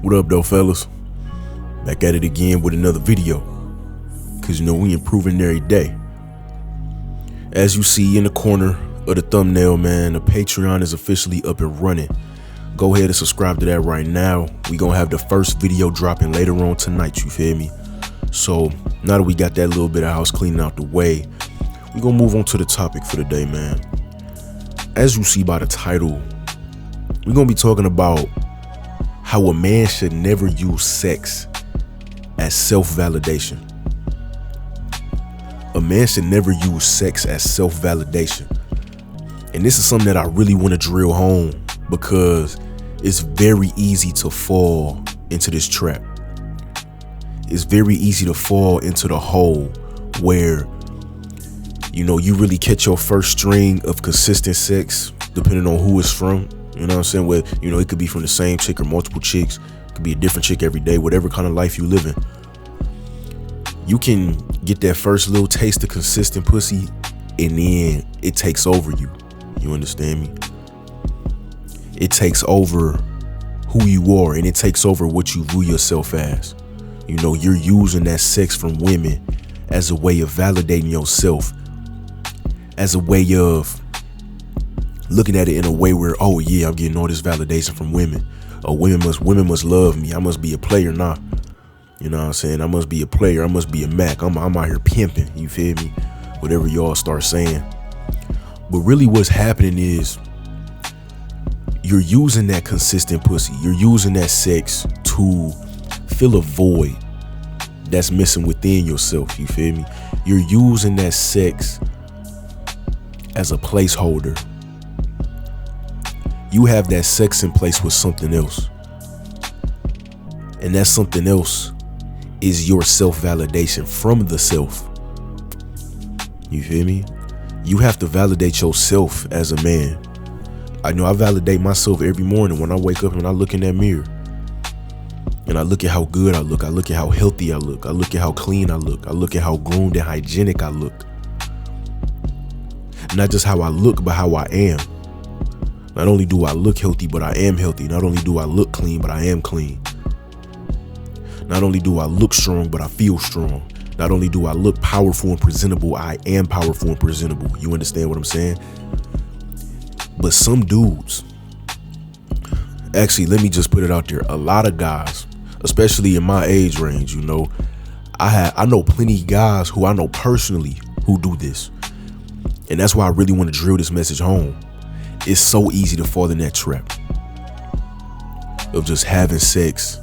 What up though, fellas? Back at it again with another video. Cause we improving every day. As you see in the corner of the thumbnail, man, the Patreon is officially up and running. Go ahead and subscribe to that right now. We gonna have the first video dropping later on tonight, you feel me? So now that we got that little bit of house cleaning out the way, we gonna move on to the topic for the day, man. As you see by the title, we're gonna be talking about how a man should never use sex as self-validation. A man should never use sex as self-validation. And this is something that I really want to drill home because it's very easy to fall into this trap. It's very easy to fall into the hole where, you really catch your first string of consistent sex, depending on who it's from. You know what I'm saying? Where, it could be from the same chick or multiple chicks. It could be a different chick every day, whatever kind of life you live in. You can get that first little taste of consistent pussy and then it takes over you. You understand me? It takes over who you are and it takes over what you view yourself as. You're using that sex from women as a way of validating yourself, as a way of looking at it in a way where, oh yeah, I'm getting all this validation from women. Oh, women must love me. I must be a player now. You know what I'm saying? I must be a player. I must be a Mac. I'm out here pimping. You feel me? Whatever y'all start saying. But really what's happening is you're using that consistent pussy. You're using that sex to fill a void that's missing within yourself. You feel me? You're using that sex as a placeholder. You have that sex in place with something else. And that something else is your self-validation from the self. You feel me? You have to validate yourself as a man. I know I validate myself every morning when I wake up and I look in that mirror. And I look at how good I look. I look at how healthy I look. I look at how clean I look. I look at how groomed and hygienic I look. Not just how I look, but how I am. Not only do I look healthy, but I am healthy. Not only do I look clean, but I am clean. Not only do I look strong, but I feel strong. Not only do I look powerful and presentable, I am powerful and presentable. You understand what I'm saying? But some dudes, actually, let me just put it out there. A lot of guys, especially in my age range, I know plenty of guys who I know personally who do this. And that's why I really want to drill this message home. It's so easy to fall in that trap of just having sex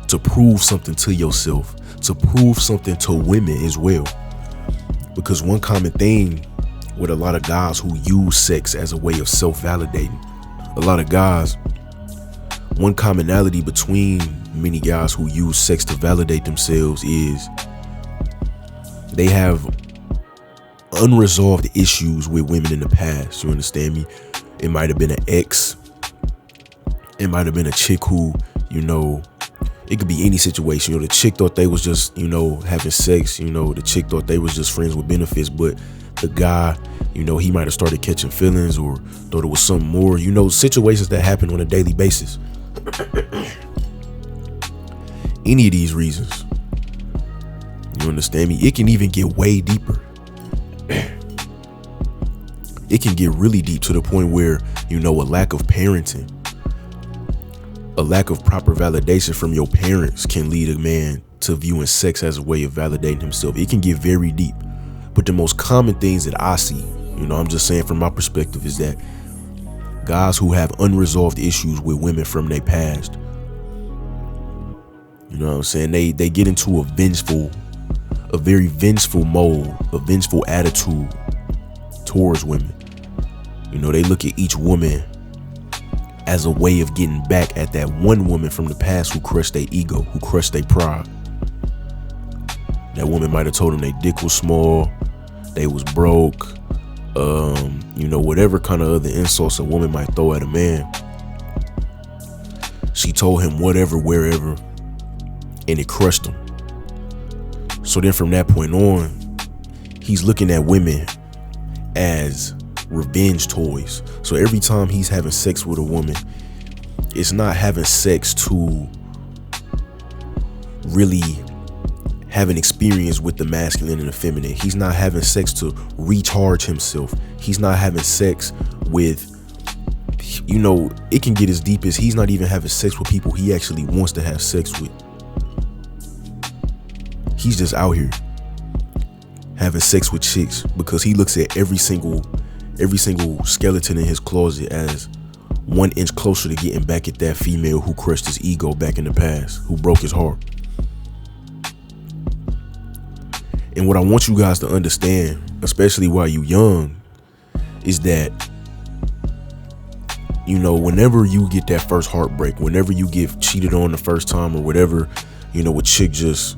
to prove something to yourself, to prove something to women as well. Because one common thing with a lot of guys who use sex as a way of self-validating, a lot of guys, one commonality between many guys who use sex to validate themselves is they have unresolved issues with women in the past. You understand me? It might have been an ex. It might have been a chick who, it could be any situation. The chick thought they was just, having sex. The chick thought they was just friends with benefits, but the guy, he might have started catching feelings or thought it was something more. Situations that happen on a daily basis. Any of these reasons. You understand me? It can even get way deeper. It can get really deep to the point where, a lack of parenting, a lack of proper validation from your parents can lead a man to viewing sex as a way of validating himself. It can get very deep. But the most common things that I see, I'm just saying from my perspective, is that guys who have unresolved issues with women from their past, you know what I'm saying? They get into a very vengeful mode, a vengeful attitude towards women. They look at each woman as a way of getting back at that one woman from the past who crushed their ego, who crushed their pride. That woman might have told them their dick was small, they was broke, whatever kind of other insults a woman might throw at a man. She told him whatever, wherever, and it crushed him. So then from that point on, he's looking at women as revenge toys. So every time he's having sex with a woman, It's not having sex to really have an experience with the masculine and the feminine. He's not having sex to recharge himself. He's not having sex with, it can get as deep as he's not even having sex with people he actually wants to have sex with. He's just out here having sex with chicks because he looks at every single skeleton in his closet as 1 inch closer to getting back at that female who crushed his ego back in the past, who broke his heart. And what I want you guys to understand, especially while you're young, is that, whenever you get that first heartbreak, whenever you get cheated on the first time or whatever, a chick just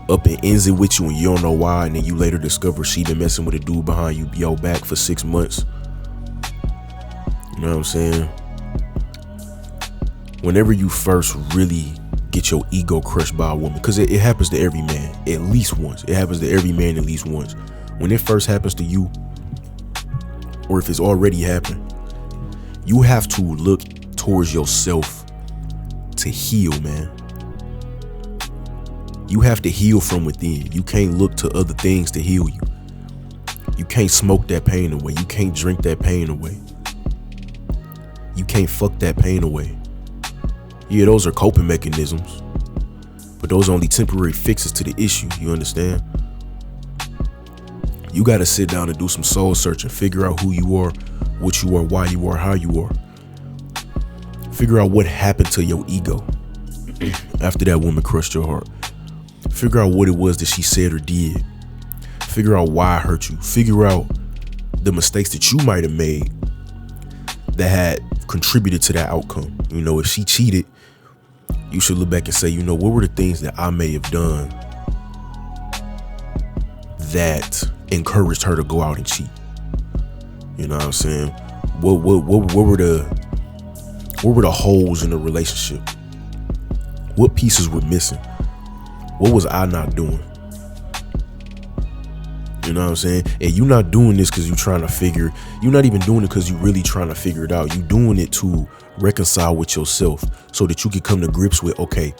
up and ends it with you and you don't know why, and then you later discover she been messing with a dude behind your back for 6 months. You know what I'm saying? Whenever you first really get your ego crushed by a woman, because it happens to every man at least once. It happens to every man at least once. When it first happens to you, or if it's already happened, you have to look towards yourself to heal, man. You have to heal from within. You can't look to other things to heal you. You can't smoke that pain away. You can't drink that pain away. You can't fuck that pain away. Yeah, those are coping mechanisms, but those are only temporary fixes to the issue. You understand? You got to sit down and do some soul searching, figure out who you are, what you are, why you are, how you are. Figure out what happened to your ego after that woman crushed your heart. Figure out what it was that she said or did. Figure out why I hurt you. Figure out the mistakes that you might have made that had contributed to that outcome. If she cheated, you should look back and say, what were the things that I may have done that encouraged her to go out and cheat? You know what I'm saying? What were the holes in the relationship? What pieces were missing? What was I not doing? You know what I'm saying? And you're not doing this because you're not even doing it because you're really trying to figure it out. You're doing it to reconcile with yourself so that you can come to grips with, okay,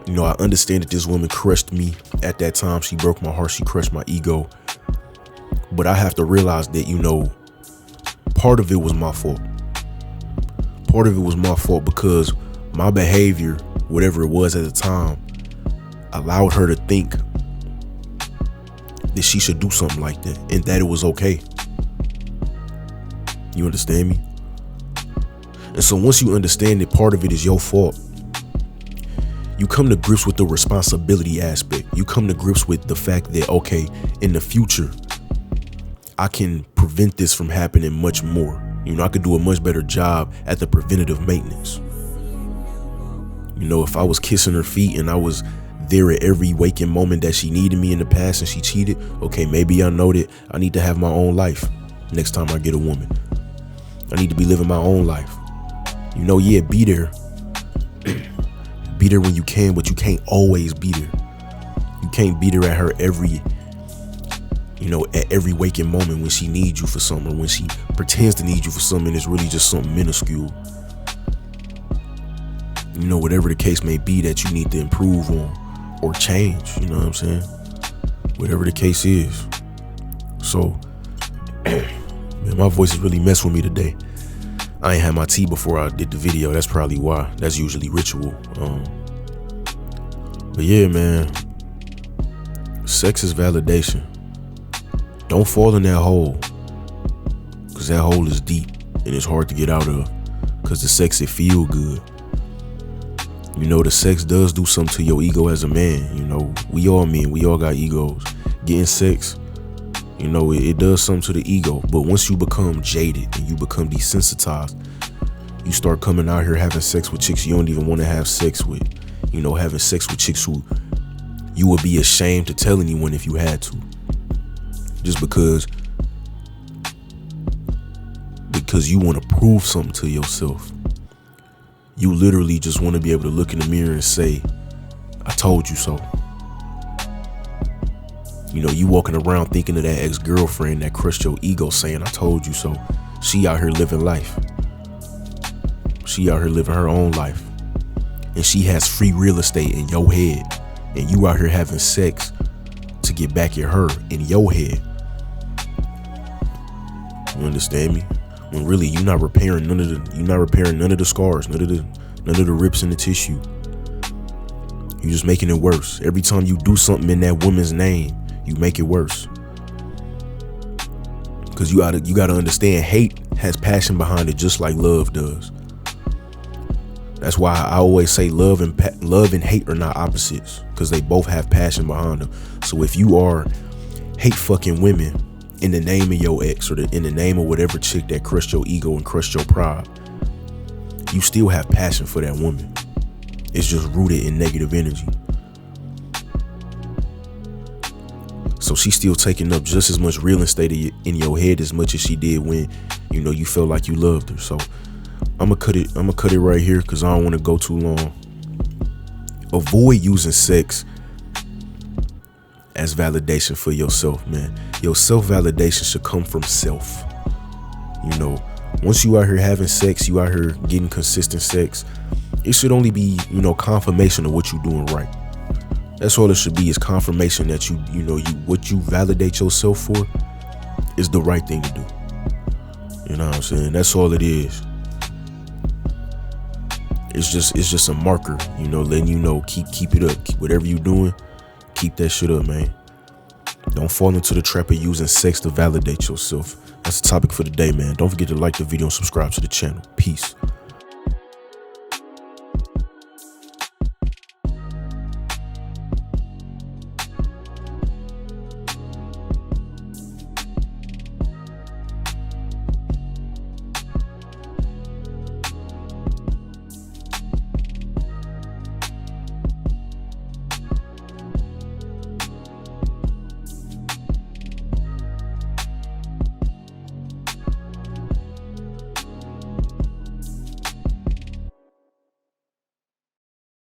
I understand that this woman crushed me at that time. She broke my heart. She crushed my ego. But I have to realize that, part of it was my fault. Part of it was my fault because my behavior, whatever it was at the time, allowed her to think that she should do something like that and that it was okay. You understand me? And so once you understand that part of it is your fault, you come to grips with the responsibility aspect. You come to grips with the fact that, okay, in the future, I can prevent this from happening much more. I could do a much better job at the preventative maintenance. If I was kissing her feet and I was there at every waking moment that she needed me in the past and she cheated, okay, maybe I know that I need to have my own life next time I get a woman. I need to be living my own life. Yeah, be there. Be there when you can, but you can't always be there. You can't be there at her every waking moment when she needs you for something, or when she pretends to need you for something and it's really just something minuscule. Whatever the case may be that you need to improve on or change, you know what I'm saying? Whatever the case is. So, man, my voice is really messing with me today. I ain't had my tea before I did the video. That's probably why. That's usually ritual. But yeah, man, sex is validation. Don't fall in that hole, because that hole is deep and it's hard to get out of, because the sex, it feel good. The sex does do something to your ego as a man. We all men, we all got egos. Getting sex, it does something to the ego. But once you become jaded and you become desensitized, you start coming out here having sex with chicks you don't even want to have sex with. Having sex with chicks who you would be ashamed to tell anyone if you had to. Just because you want to prove something to yourself. You literally just want to be able to look in the mirror and say, I told you so. You walking around thinking of that ex-girlfriend that crushed your ego saying, I told you so. She out here living life. She out here living her own life. And she has free real estate in your head. And you out here having sex to get back at her in your head. You understand me? When really you're not repairing none of the scars, none of the rips in the tissue. You're just making it worse. Every time you do something in that woman's name, you make it worse. Because you gotta understand, hate has passion behind it, just like love does. That's why I always say love and hate are not opposites, because they both have passion behind them. So if you are hate fucking women in the name of your ex, or in the name of whatever chick that crushed your ego and crushed your pride, you still have passion for that woman. It's just rooted in negative energy. So she's still taking up just as much real estate in your head as much as she did when, you know, you felt like you loved her. So I'm gonna cut it right here, because I don't want to go too long. Avoid using sex as validation for yourself, man. Your self-validation should come from self. You know, once you out here having sex, you out here getting consistent sex, it should only be, you know, confirmation of what you're doing right. That's all it should be, is confirmation that what you validate yourself for is the right thing to do. You know what I'm saying? That's all it is. It's just a marker, you know, letting you know, keep it up. Whatever you're doing, keep that shit up, man. Don't fall into the trap of using sex to validate yourself. That's the topic for the day, man. Don't forget to like the video and subscribe to the channel. Peace.